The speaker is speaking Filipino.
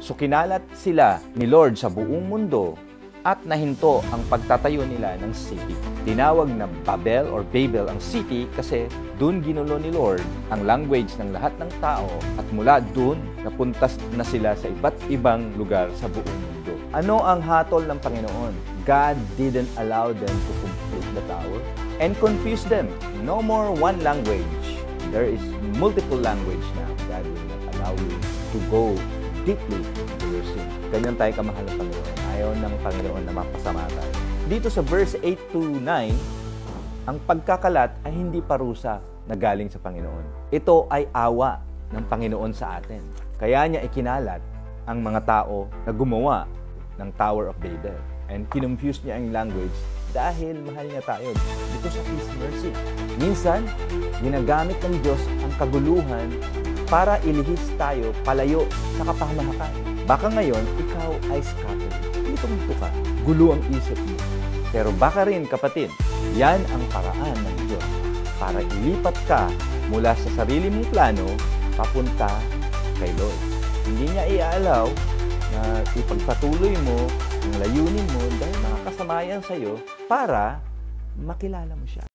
So kinalat sila ni Lord sa buong mundo at nahinto ang pagtatayo nila ng city. Tinawag na Babel or Babel ang city kasi doon ginulo ni Lord ang language ng lahat ng tao at mula doon napuntas na sila sa iba't ibang lugar sa buong mundo. Ano ang hatol ng Panginoon? God didn't allow them to complete the tower and confuse them. No more one language. There is multiple language now. God will not allow you to go deeply into your sin. Ganyan tayo kamahal ng Panginoon. Ayaw ng Panginoon na mapasama tayo. Dito sa verse 8 to 9, ang pagkakalat ay hindi parusa na galing sa Panginoon. Ito ay awa ng Panginoon sa atin. Kaya niya ikinalat ang mga tao na gumawa ng Tower of Babel. And kinonfuse niya ang language dahil mahal niya tayo. Because of His mercy. Minsan, ginagamit ng Diyos ang kaguluhan para ilihis tayo palayo sa kapahamakan. Baka ngayon, ikaw ay scattered. Litong-lito ka. Gulo ang isip mo. Pero baka rin, kapatid, yan ang paraan ng Diyos para ilipat ka mula sa sarili mong plano papunta kay Lord. Hindi niya iaalaw na ipagpatuloy mo ang layunin mo dahil nakakasama yan sa'yo para makilala mo siya.